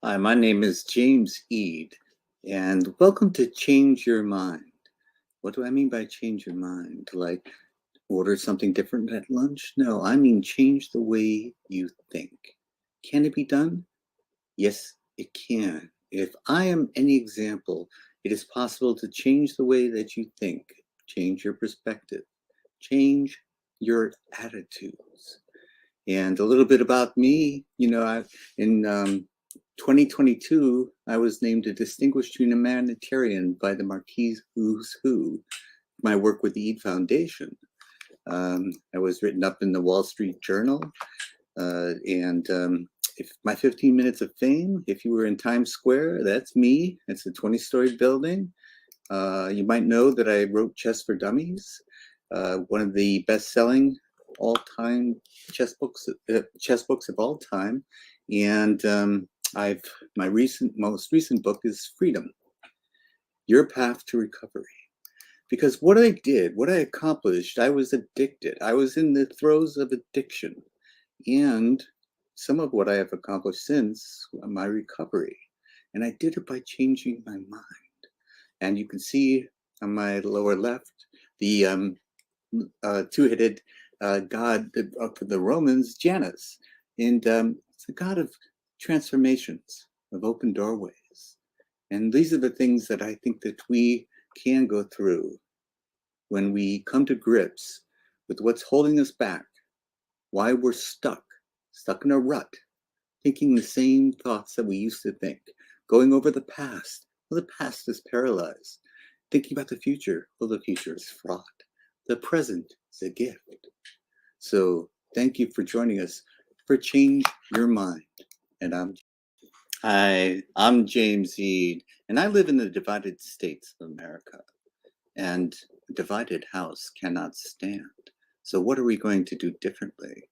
Hi, my name is James Eade, and welcome to Change Your Mind. What do I mean by change your mind? Like order something different at lunch? No, I mean change the way you think. Can it be done? Yes, it can. If I am any example, it is possible to change the way that you think, change your perspective, change your attitudes. And a little bit about me, in 2022, I was named a distinguished humanitarian by the Marquis Who's Who, my work with the Eade Foundation. I was written up in the Wall Street Journal, and if my 15 minutes of fame, if you were in Times Square, that's me. It's a 20-story building. You might know that I wrote Chess for Dummies, one of the best-selling all-time chess books of all time, and my most recent book is Freedom: Your Path to Recovery. Because what I accomplished, I was addicted. I was in the throes of addiction, and some of what I have accomplished since my recovery, and I did it by changing my mind. And you can see on my lower left the two-headed god of the Romans, Janus. And it's a god of transformations, of open doorways. And these are the things that I think that we can go through when we come to grips with what's holding us back, why we're stuck in a rut, thinking the same thoughts that we used to think, going over the past. Well, the past is paralyzed. Thinking about the future. Well, the future is fraught. The present is a gift. So thank you for joining us for Change Your Mind. And I'm James Eade, and I live in the divided states of America. And a divided house cannot stand. So what are we going to do differently?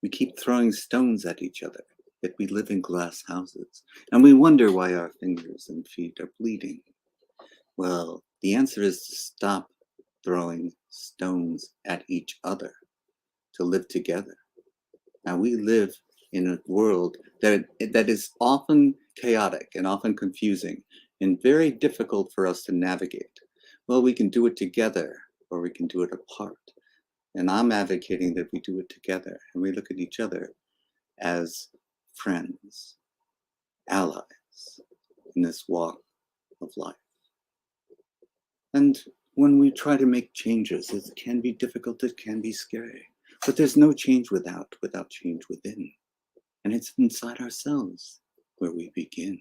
We keep throwing stones at each other, yet we live in glass houses, and we wonder why our fingers and feet are bleeding. Well, the answer is to stop throwing stones at each other, to live together. Now, we live in a world that is often chaotic and often confusing and very difficult for us to navigate. Well, we can do it together or we can do it apart. And I'm advocating that we do it together and we look at each other as friends, allies in this walk of life. And when we try to make changes, it can be difficult, it can be scary. But there's no change without change within. And it's inside ourselves where we begin.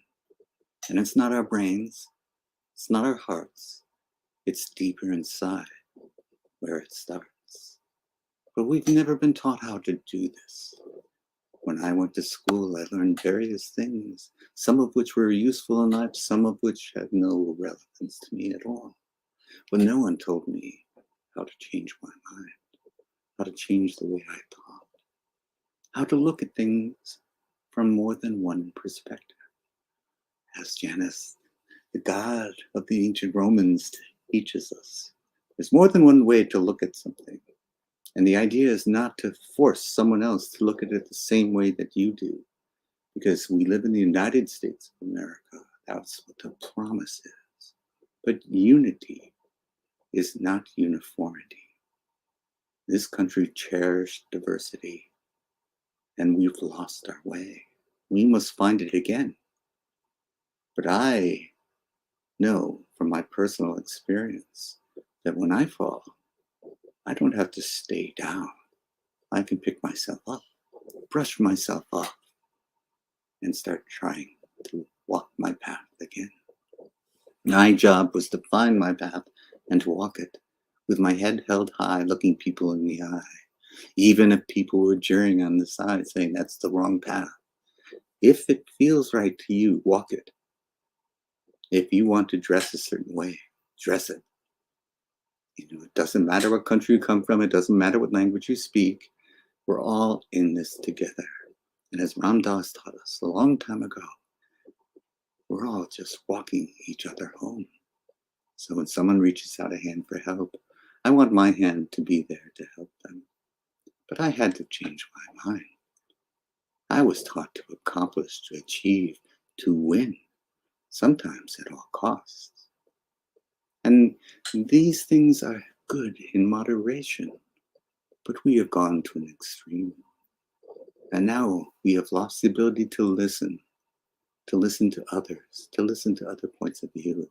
And it's not our brains, it's not our hearts, it's deeper inside where it starts. But we've never been taught how to do this. When I went to school, I learned various things, some of which were useful in life, some of which had no relevance to me at all. But no one told me how to change my mind, how to change the way I thought, how to look at things from more than one perspective. As Janus, the god of the ancient Romans, teaches us, there's more than one way to look at something. And the idea is not to force someone else to look at it the same way that you do, because we live in the United States of America. That's what the promise is. But unity is not uniformity. This country cherished diversity, and we've lost our way. We must find it again. But I know from my personal experience that when I fall, I don't have to stay down. I can pick myself up, brush myself off, and start trying to walk my path again. My job was to find my path and to walk it with my head held high, looking people in the eye, even if people were jeering on the side saying that's the wrong path. If it feels right to you, walk it. If you want to dress a certain way, dress it. It doesn't matter what country you come from, it doesn't matter what language you speak. We're all in this together. And as Ram Dass taught us a long time ago, we're all just walking each other home. So when someone reaches out a hand for help, I want my hand to be there to help them. But I had to change my mind. I was taught to accomplish, to achieve, to win, sometimes at all costs. And these things are good in moderation, but we have gone to an extreme. And now we have lost the ability to listen to others, to listen to other points of view.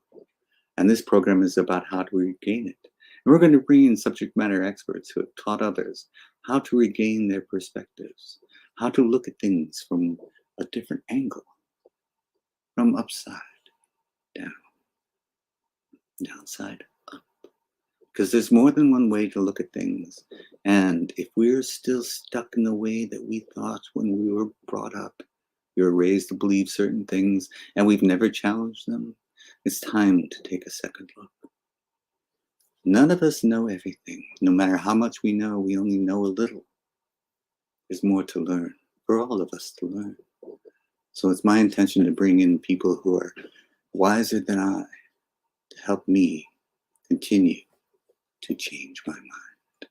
And this program is about how to regain it. And we're going to bring in subject matter experts who have taught others how to regain their perspectives, how to look at things from a different angle, from upside down, downside up. Because there's more than one way to look at things. And if we're still stuck in the way that we thought when we were brought up, we were raised to believe certain things, and we've never challenged them, it's time to take a second look. None of us know everything. No matter how much we know, we only know a little. There's more to learn, for all of us to learn. So it's my intention to bring in people who are wiser than I to help me continue to change my mind.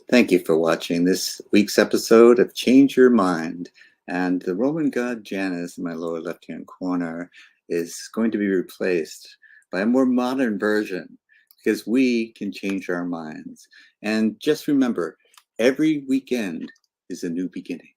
Thank you for watching this week's episode of Change Your Mind. And the Roman god Janus in my lower left-hand corner is going to be replaced by a more modern version, because we can change our minds. And just remember, every weekend is a new beginning.